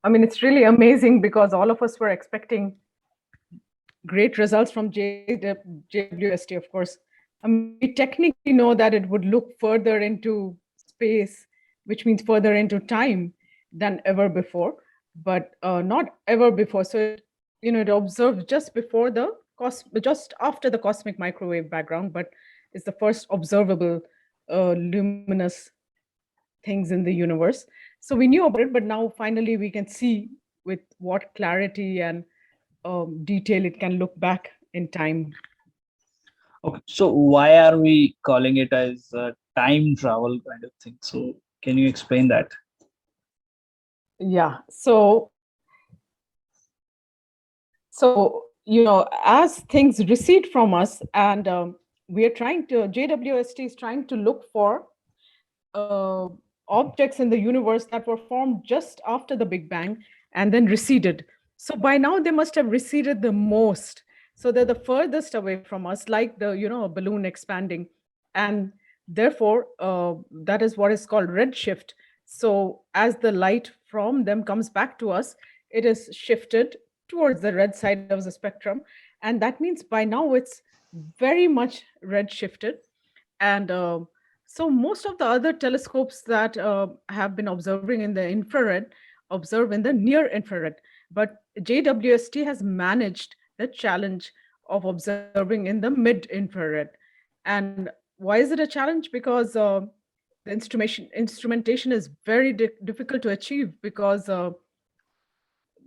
I mean, it's really amazing because all of us were expecting great results from JWST, of course. I mean, we technically know that it would look further into space, which means further into time than ever before, but not ever before. So, it observed just after the cosmic microwave background, but it's the first observable luminous things in the universe. So we knew about it, but now finally we can see with what clarity and detail it can look back in time. Okay, so why are we calling it as a time travel kind of thing? So can you explain that? Yeah. So as things recede from us, and JWST is trying to look for uh, objects in the universe that were formed just after the Big Bang and then receded. So by now they must have receded the most. So they're the furthest away from us, like a balloon expanding, and therefore that is what is called redshift. So as the light from them comes back to us, it is shifted towards the red side of the spectrum, and that means by now it's very much redshifted. And so most of the other telescopes that have been observing in the infrared observe in the near infrared, but JWST has managed the challenge of observing in the mid infrared. And why is it a challenge? Because the instrumentation is very difficult to achieve, because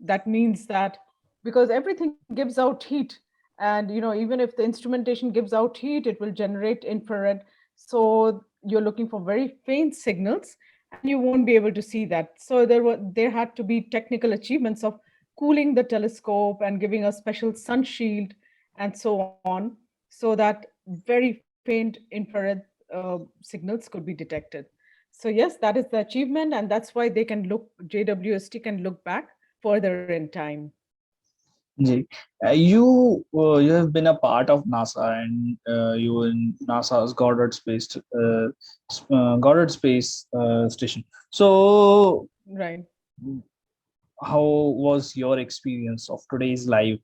that means that because everything gives out heat, and even if the instrumentation gives out heat, it will generate infrared. So you're looking for very faint signals, and you won't be able to see that. So there had to be technical achievements of cooling the telescope and giving a special sun shield and so on, so that very faint infrared signals could be detected. So yes, that is the achievement, and that's why JWST can look back further in time. Ji. You have been a part of NASA, and you in NASA's Goddard Space Station. So Right. how was your experience of today's live?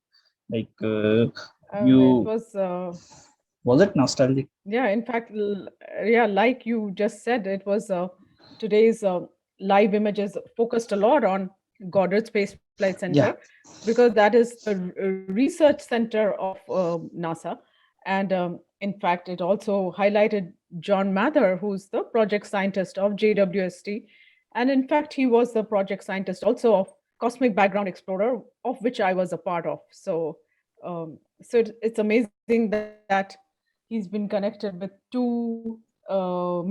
Like It you was it nostalgic? yeah, in fact, yeah, like you just said, it was today's live images focused a lot on Goddard Space Flight Center, Yeah. because that is the research center of NASA. And in fact, it also highlighted John Mather, who's the project scientist of JWST. And in fact, he was the project scientist also of Cosmic Background Explorer, of which I was a part of. It's amazing that he's been connected with two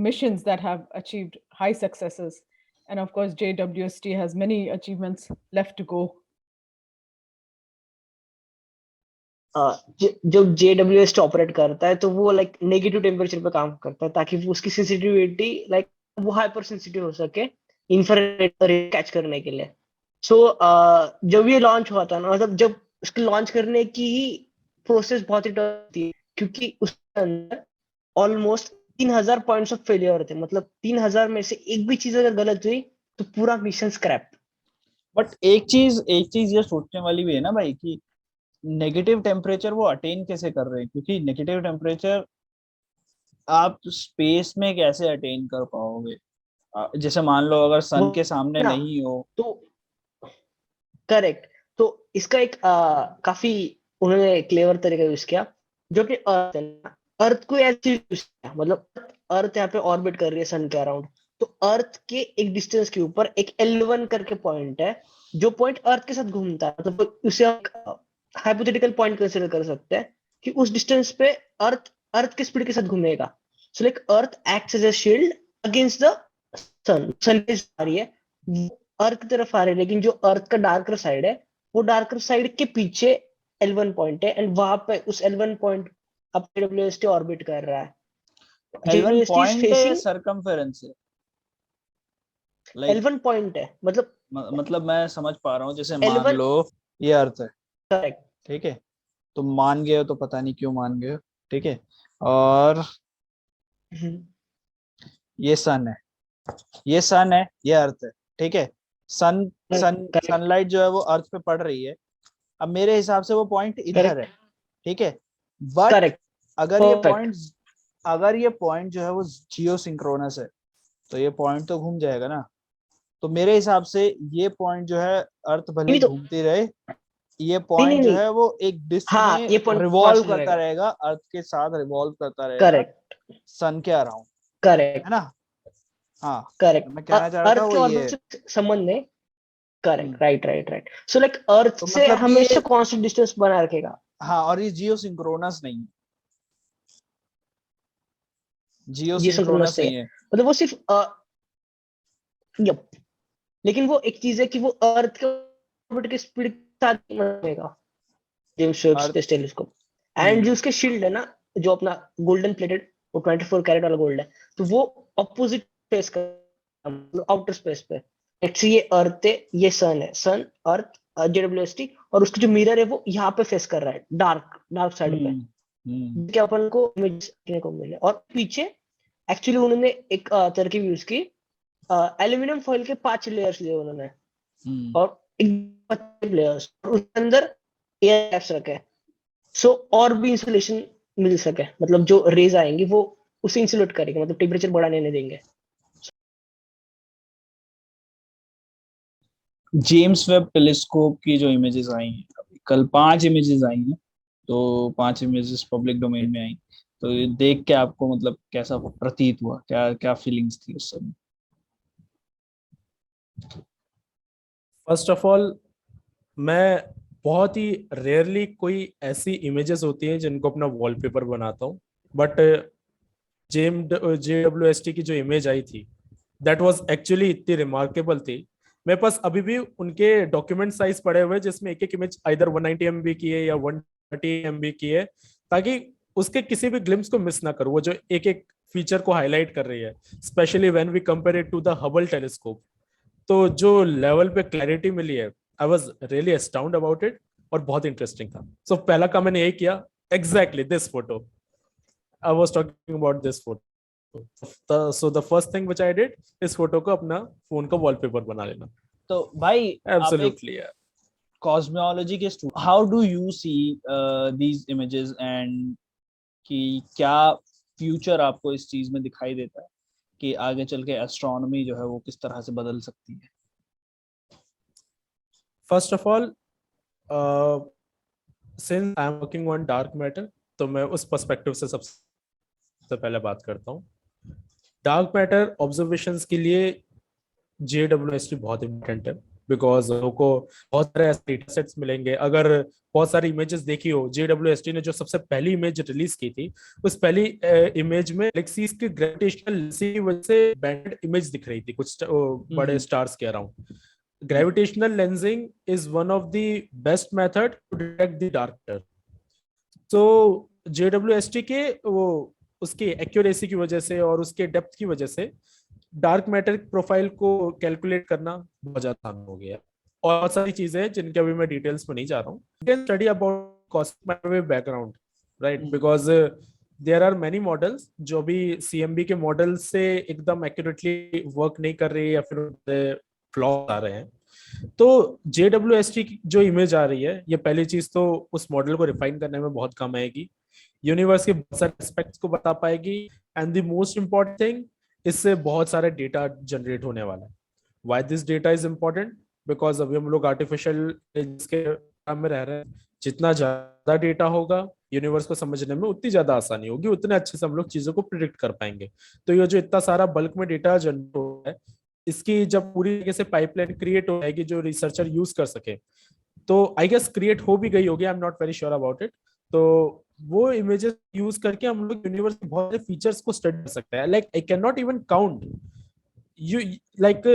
missions that have achieved high successes. And of course, JWST has many achievements left to go. जब JWST operate करता है तो वो like negative temperature पे काम करता है ताकि वो उसकी सेंसिटिविटी लाइक वो हाइपर सेंसिटिव हो सके इंफ्रारेड कैच करने के लिए। सो जब ये लॉन्च हुआ था ना, मतलब जब उसको लॉन्च करने की प्रोसेस बहुत ही टफ थी, क्योंकि उसके अंदर ऑलमोस्ट 3000 पॉइंट्स ऑफ फेलियर थे। मतलब 3000 में से एक भी चीज अगर गलत हुई तो पूरा मिशन स्क्रैप। बट एक चीज ये सोचने वाली भी है ना भाई कि नेगेटिव टेम्परेचर वो अटेन कैसे कर रहे हैं, क्योंकि नेगेटिव टेम्परेचर आप स्पेस में कैसे अटेन कर पाओगे? जैसे मान लो अगर सन के सामने ना नहीं हो। तो करेक्ट। तो इसका एक काफी उन्होंने क्लेवर तरीका यूज किया, जो कि अर्थ है ना, अर्थ को ऐसे यूज किया। मतलब अर्थ यहाँ पे ऑर्बिट कर रही है सन के अराउंड, तो अर्थ के एक डिस्टेंस के ऊपर एक L1 करके पॉइंट है, जो पॉइंट अर्थ के साथ घूमता है। मतलब उसे हाइपोथेटिकल पॉइंट कंसिडर कर सकते हैं कि उस डिस्टेंस पे अर्थ अर्थ के स्पीड के साथ घूमेगा। So like earth acts as a shield against the sun. Sun आ रही है, अर्थ की तरफ आ रही है, लेकिन जो अर्थ का डार्कर साइड है, वो डार्कर साइड के पीछे L1 पॉइंट है, एंड वहां पे उस L1 पॉइंट अब JWST ऑर्बिट कर रहा है। L1 JWST इज पॉइंट है या फेसिंग सरकमफेरेंस है? लाइक L1 पॉइंट है, मतलब मैं समझ पा रहा हूँ, जैसे मान L1 लो ये अर्थ है, करेक्ट। ठीक है, तो मान गए हो, तो पता नहीं क्यों मान गए हो, ठीक है, और ये सन है, ये सन है, ये अर्थ है, ठीक है, सन सन करेक्ट सनलाइट जो है वो अर्थ पे पड़ रही है। अब मेरे हिसाब से वो पॉइंट इधर है, ठीक है, बट करेक्ट अगर ये परफेक्ट। पॉइंट अगर ये पॉइंट जो है वो जियो सिंक्रोनस है तो ये पॉइंट तो घूम जाएगा ना। तो मेरे हिसाब से ये पॉइंट जो है, अर्थ भले नहीं ही तो घूमती रहे, ये नहीं पॉइंट नहीं जो नहीं, है वो एक डिस्क हाँ में ये पॉइंट रिवॉल्व कांस्टेंट करता रहेगा। रहेगा, अर्थ के साथ रिवॉल्व करता रहेगा करेक्ट सन के अराउंड, है करेक्ट ना। हाँ, करेक्ट। तो मैं कहना चाह रहा था अर्थ वो के ये है। ऑर्बिट से संबंध में। Hmm, correct, right right right. So like earth तो से मतलब कि ये, हमेशा कांस्टेंट डिस्टेंस बनाए रखेगा। हाँ, और ये जियो सिंक्रोनस नहीं है, जियो जी सिंक्रोनस सिंक्रोनस से है, नहीं है। मतलब वो सिर्फ यप। लेकिन वो एक चीज है कि वो अर्थ के ऑर्बिट के स्पीड के साथ बढ़ेगा, James Webb earth, space telescope. And जो हम्म, उसके शील्ड है ना, जो अपना गोल्डन प्लेटेड, वो 24 कैरेट वाला गोल्ड है, तो वो ऑपोजिट फेस कर आउटर स्पेस पे। एक्चुअली ये अर्थ है, ये सन है, सन अर्थ JWST, और उसका जो मिरर है वो यहाँ पे फेस कर रहा है, डार्क डार्क साइड पे, हम्म, क्या अपन को इमेज देखने को मिले। और पीछे एक्चुअली उन्होंने एक तरकीब यूज की, एल्यूमिनियम फॉइल के 5 लेयर्स लिए उन्होंने, हम्म। और एक लेयर्स उसके अंदर एयर गैप्स रखे, सो और भी इंसुलेशन मिल सके, मतलब जो रेज आएंगी वो उसे इंसुलेट करेंगे, मतलब टेम्परेचर बढ़ाने नहीं देंगे। जेम्स वेब टेलीस्कोप की जो इमेजेस आई हैं, अभी कल 5 इमेजेस आई हैं, तो 5 इमेजेस पब्लिक डोमेन में आई। तो ये देख के आपको मतलब कैसा प्रतीत हुआ, क्या क्या फीलिंग्स थी उस समय? फर्स्ट ऑफ ऑल, मैं बहुत ही रेयरली कोई ऐसी इमेजेस होती हैं जिनको अपना वॉलपेपर बनाता हूँ, बट JWST की जो इमेज आई थी, दैट वाज एक्चुअली इतनी रिमार्केबल थी। मेरे पास अभी भी उनके डॉक्यूमेंट साइज पड़े हुए हैं, जिसमें एक एक इमेज आइदर 190 MB की है या 130 MB की है, ताकि उसके किसी भी ग्लिम्स को मिस ना करूं, वो जो एक एक फीचर को हाईलाइट कर रही है, specially when we compare it to the Hubble telescope. तो जो लेवल पे क्लैरिटी मिली है, I was really astound about it, और बहुत इंटरेस्टिंग था। सो पहला काम मैंने यही किया, exactly this photo, I was talking about this photo. So the first thing which I did, इस फोटो को अपना फोन का वॉलपेपर बना लेना। तो भाई, आप एक एब्सोल्युटली यार। कॉस्मोलॉजी के student, how do you see these images, and कि क्या फ्यूचर आपको इस चीज में दिखाई देता है कि आगे चल के एस्ट्रोनॉमी जो है वो किस तरह से बदल सकती है? First of all, since I am working on dark matter, तो मैं उस पर्सपेक्टिव से सबसे पहले बात करता हूँ। डार्क मैटर ऑब्जर्वेशंस के लिए JWST बहुत इंपॉर्टेंट है, बिकॉज को बहुत सारे ऐसे डेटा सेट्स मिलेंगे। अगर बहुत सारी इमेजेस देखी हो, JWST ने जो सबसे पहली इमेज रिलीज की थी, उस पहली इमेज में गैलेक्सीज के ग्रेविटेशनल की वजह से बैंडेड इमेज दिख रही थी कुछ बड़े स्टार्स के around. Gravitational lensing is one of the best method to detect the dark matter. तो JWST के वो उसकी एक्यूरेसी की वजह से और उसके डेप्थ की वजह से डार्क मैटर प्रोफाइल को कैलकुलेट करना बहुत ज्यादा आसान हो गया। और बहुत सारी चीजें हैं जिनके अभी मैं डिटेल्स में नहीं जा रहा हूँ। You can study about cosmic microwave background, right, because there are many models जो भी CMB के मॉडल से एकदम एक्यूरेटली वर्क नहीं कर रही है या फिर फ्लॉ आ रहे हैं। तो JWST की जो इमेज आ रही है, ये पहली चीज तो उस मॉडल को रिफाइन करने में बहुत काम आएगी, यूनिवर्स के बहुत सारे एस्पेक्ट्स को बता पाएगी, and the most important thing, इससे बहुत सारे डेटा जनरेट होने वाला है। Why this data is important? Because अभी हम लोग आर्टिफिशियल इंटेलिजेंस के काम में रह रहे हैं। जितना ज्यादा डेटा होगा यूनिवर्स को समझने में, उतनी ज्यादा आसानी होगी, उतने अच्छे से हम लोग चीजों को प्रिडिक्ट कर पाएंगे। तो ये जो इतना सारा बल्क में डेटा जनरेट हो रहा है, इसकी जब पूरी तरीके से पाइपलाइन क्रिएट हो जाएगी जो रिसर्चर यूज कर सके, तो आई गेस क्रिएट हो भी गई होगी, I am not very sure about it. तो वो इमेजेस यूज करके हम लोग यूनिवर्स के बहुत सारे फीचर्स को स्टडी कर सकते हैं। Like I can not even count you, like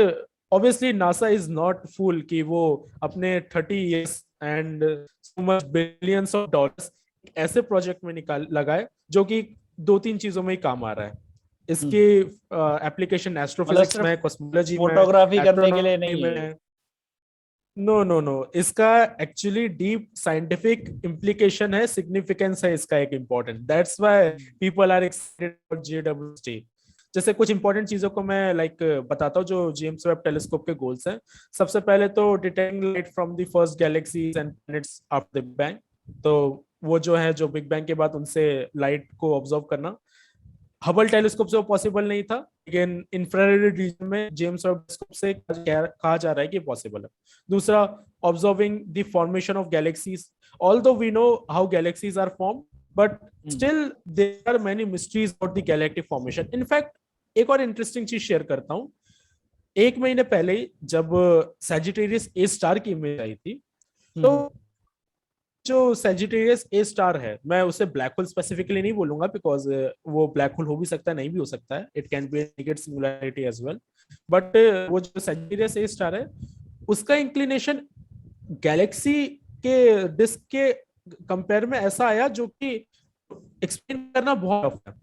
obviously NASA is not fool कि वो अपने 30 years and so much billions of dollars ऐसे प्रोजेक्ट में निकाल लगाए जो कि 2-3 चीजों में ही काम आ रहा है। इसके एप्लीकेशन मतलब एस्ट्रोफिजिक्स सिर्फ में, कॉस्मोलॉजी में, फोटोग्राफी करने के लिए एस्ट्रोनॉमी नहीं है ये? में। नो नो नो, इसका एक्चुअली डीप साइंटिफिक इम्प्लीकेशन है, सिग्निफिकेंस है इसका एक important. That's why people are excited about JWST। जैसे कुछ इंपॉर्टेंट चीजों को मैं बताता हूँ जो जेम्स वेब टेलीस्कोप के गोल्स हैं। सबसे पहले तो detecting light from the first galaxies and planets after the big bang. तो वो जो है जो बिग बैंग के बाद उनसे लाइट को ऑब्जर्व करना, हबल टेलीस्कोप से वो पॉसिबल नहीं था, लेकिन इंफ्रारेड रीजन में जेम्स वेब टेलीस्कोप से कहा जा रहा है कि पॉसिबल है। दूसरा, observing the formation of galaxies. Although we know how galaxies are form, but still there are many mysteries about the galactic formation. In fact एक और इंटरेस्टिंग चीज शेयर करता हूं। 1 महीने पहले जब सैजिटेरियस ए स्टार की इमेज आई थी, तो जो सैजिटेरियस ए स्टार है, मैं उसे ब्लैक होल स्पेसिफिकली नहीं बोलूंगा बिकॉज वो ब्लैक होल हो भी सकता है, नहीं भी हो सकता है, it can be negative singularity as well, but वो जो सैजिटेरियस ए स्टार है उसका इंक्लिनेशन गैलेक्सी के डिस्क के कंपेयर में ऐसा आया जो कि एक्सप्लेन करना बहुत टफ है।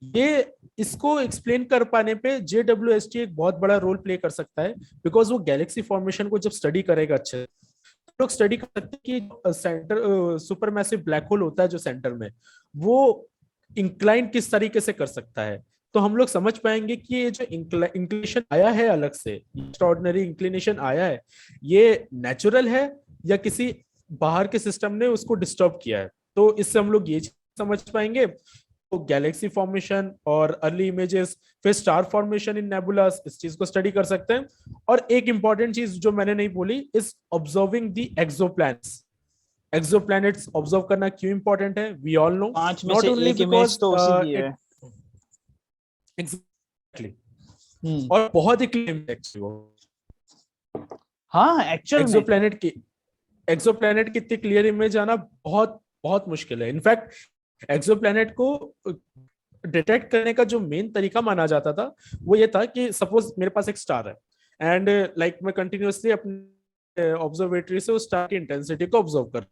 ये इसको एक्सप्लेन कर पाने पे JWST एक बहुत बड़ा रोल प्ले कर सकता है, बिकॉज वो गैलेक्सी फॉर्मेशन को जब स्टडी करेगा अच्छे से, लोग स्टडी कर सकते हैं कि centre super massive black hole होता है जो सेंटर में, वो इंक्लाइन किस तरीके से कर सकता है। तो हम लोग समझ पाएंगे कि ये जो इंक्लिनेशन आया है अलग से, एक्स्ट्राऑर्डिनरी इंक्लिनेशन आया है, ये नेचुरल है या किसी बाहर के सिस्टम ने उसको डिस्टर्ब किया है। तो इससे हम लोग ये समझ पाएंगे। तो गैलेक्सी फॉर्मेशन और अर्ली इमेजेस, फिर स्टार फॉर्मेशन इन नेबुलास, इस चीज को स्टडी कर सकते हैं। और एक इंपॉर्टेंट चीज जो मैंने नहीं बोली, is observing the exoplanets. Exoplanets observe करना क्यों इंपॉर्टेंट है, वी ऑल नो। 5 में से एक इमेज तो उसी की है। एग्जैक्टली। और बहुत ही क्लीन एक्चुअली। हाँ, एक्चुअल एक्सोप्लैनेट की इतनी क्लियर इमेज आना बहुत बहुत मुश्किल है। इनफैक्ट एक्सोप्लैनेट को डिटेक्ट करने का जो मेन तरीका माना जाता था वो ये था कि सपोज मेरे पास एक स्टार है एंड मैं कंटिन्यूअसली अपने ऑब्जर्वेटरी से उस स्टार की इंटेंसिटी को ऑब्जर्व कर,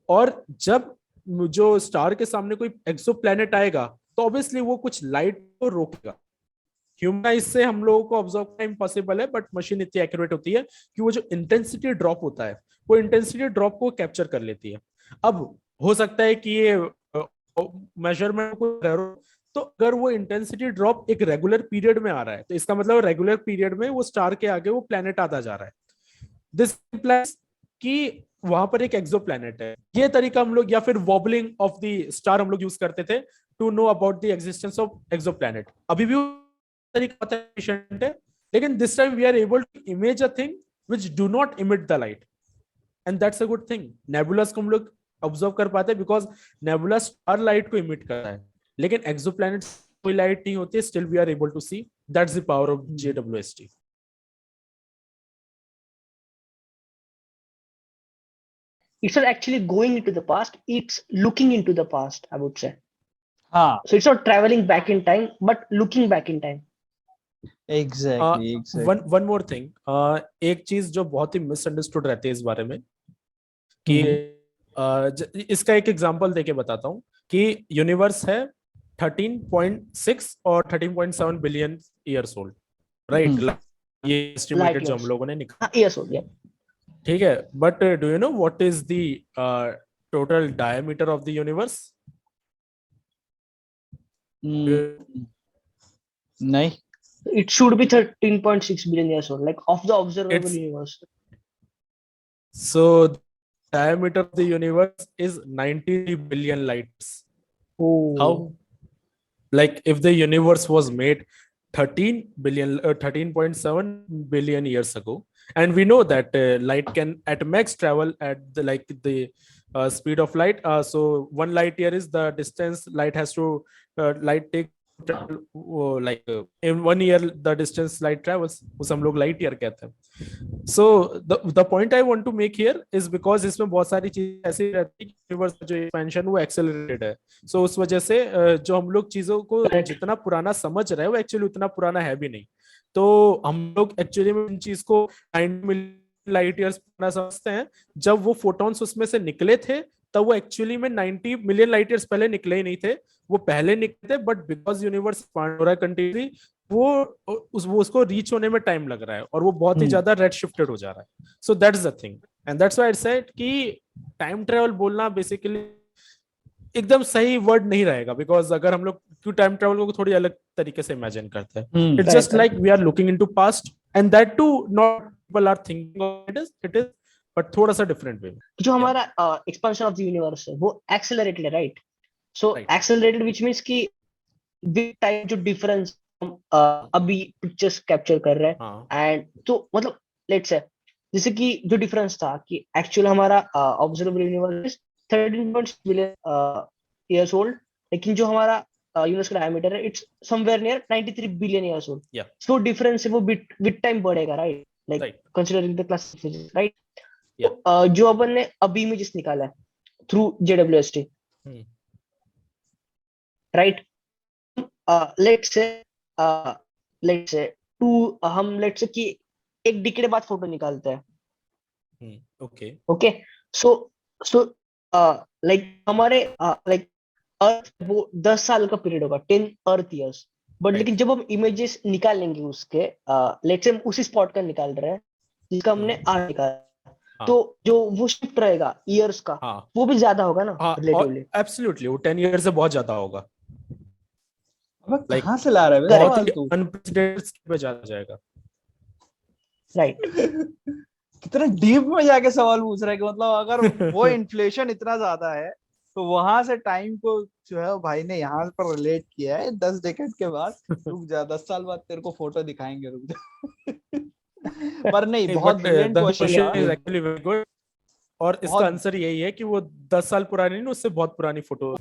और जब जो स्टार के सामने कोई एक्सोप्लैनेट आएगा तो ऑब्वियसली वो कुछ लाइट को रोकेगा। ह्यूमन आइज से हम लोगों को ऑब्जर्व करना इम्पॉसिबल है, बट मशीन इतनी एक्यूरेट होती है कि वो जो इंटेंसिटी ड्रॉप होता है वो इंटेंसिटी ड्रॉप को कैप्चर कर लेती है। अब हो सकता है कि ये मेजरमेंट को, तो अगर वो इंटेंसिटी ड्रॉप एक रेगुलर पीरियड में आ रहा है तो इसका मतलब रेगुलर पीरियड में वो स्टार के आगे वो प्लेनेट आता जा रहा है। दिस इंप्लाइज कि वहां पर एक एक्सोप्लैनेट है। ये तरीका हम लोग, या फिर वॉबलिंग ऑफ द स्टार हम लोग यूज करते थे to know about the existence of exoplanet. अभी भी तरीका है, लेकिन this time we are able to image a thing which do not emit the light, and that's a good thing. Nebulas को हम लोग ऑब्जर्व कर पाते हैं बिकॉज नेबुला स्टार लाइट को इमिट करता है, लेकिन एक्सोप्लैनेट्स कोई लाइट नहीं होती है, still we are able to see. That's the power of JWST। It's not actually going into the past, it's looking into the past, I would say. हाँ, So it's not traveling back in time, but looking back in time. Exactly. One more thing, एक चीज जो बहुत ही misunderstood रहती है इस बारे में कि इसका एक एग्जांपल देके बताता हूँ कि यूनिवर्स है 13.6 और 13.7 बिलियन ईयर्स ओल्ड, राइट? ये एस्टिमेटेड जो हम लोगों ने निकाला, Years old, yeah. ठीक है, but do you know what is the total diameter of the universe? नहीं, It should be 13.6 billion years old, like of the observable It's- universe. So diameter of the universe is 90 billion lights. Oh. How? Like if the universe was made 13.7 billion years ago, and we know that light can at max travel at the speed of light. So 1 light year is the distance light has to light take in 1 year the distance light travels, उसे हम लोग light year कहते हैं। So the point I want to make here is because इसमें बहुत सारी चीजें ऐसी रहती है कि यूनिवर्स जो एक्सपेंशन वो एक्सेलरेटेड है। So उस वजह से जो हम लोग चीजों को जितना पुराना समझ रहे हैं वो एक्चुअली उतना पुराना है भी नहीं। तो हम लोग एक्चुअली में इन चीज को 90 मिलियन लाइट ईयर्स पुराना समझते हैं। जब वो फोटॉन्स उसमें से निकले थे तब वो एक्चुअली में 90 मिलियन लाइट ईयर्स पहले निकले ही नहीं थे, वो पहले निकले थे, बट बिकॉज यूनिवर्स एक्सपांड हो रहा है कंटिन्यूअसली वो उसको रीच होने में टाइम लग रहा है और वो बहुत ही ज्यादा रेड शिफ्टेड हो जा रहा है। So that's the thing, and that's why I said कि टाइम ट्रेवल बोलना बेसिकली एकदम सही वर्ड नहीं रहेगा, बिकॉज अगर हम लोग क्यों टाइम ट्रेवल को थोड़ी अलग तरीके से इमेजिन करते हैं, it's Correct, just like correct. We are looking into past and that too not people are thinking it is but थोड़ा सा डिफरेंट वे में। जो हमारा एक्सपेंशन ऑफ द यूनिवर्स है वो एक्सेलरेटेड है, right? So Right. Accelerated which means कि with time जो डिफरेंस अभी पिक्चर्स कैप्चर कर रहे हैं, हाँ एंड तो मतलब लेट्स से जैसे कि जो डिफरेंस था कि एक्चुअल हमारा observable universe 13.6 billion years old, लेकिन जो हमारा यूनिवर्स का डायमीटर है it's somewhere near 93 billion years old. Yeah. So difference है वो विद टाइम बढ़ेगा, right? Like Right. Considering the classic physics, right? Yeah. जो अपन ने अभी इमेजेस निकाला है through JWST, Hmm. Right? Let's say हम लेट्स से कि एक डिकेड बाद फोटो निकालते हैं, ओके ओके? सो लाइक हमारे लाइक अर्थ वो 10 साल का पीरियड होगा, 10 अर्थ इयर्स, बट Right. लेकिन जब हम इमेजेस निकालेंगे उसके लेट्स से हम उसी स्पॉट का निकाल रहे हैं जिसका हमने आज निकाला, हाँ. तो जो वो शिफ्ट रहेगा इयर्स का हाँ वो भी ज्यादा होगा ना हाँ और रिलेटिवली। एब्सोल्युटली वो 10 ईयर से बहुत ज्यादा होगा, अब Like, कहाँ से ला रहा है बे बहुत सवाल ही तू? अनप्रेसिडेंटेड पे ज्यादा जाएगा। राइट, कितना डीप में जाके सवाल पूछ रहा है कि मतलब अगर वो इन्फ्लेशन इतना ज्यादा है तो वहां से टाइम को जो है भाई ने यहाँ पर रिलेट किया है 10 डेकेड के बाद। रुक जा 10 साल बाद तेरे को फोटो दिखाएंगे, रुक जा। पर नहीं, बहुत ब्रिलियंट क्वेश्चन था। इज एक्चुअली वेरी गुड और इसका बहुत आंसर यही है कि वो 10 साल पुरानी नहीं, उससे बहुत पुरानी फोटो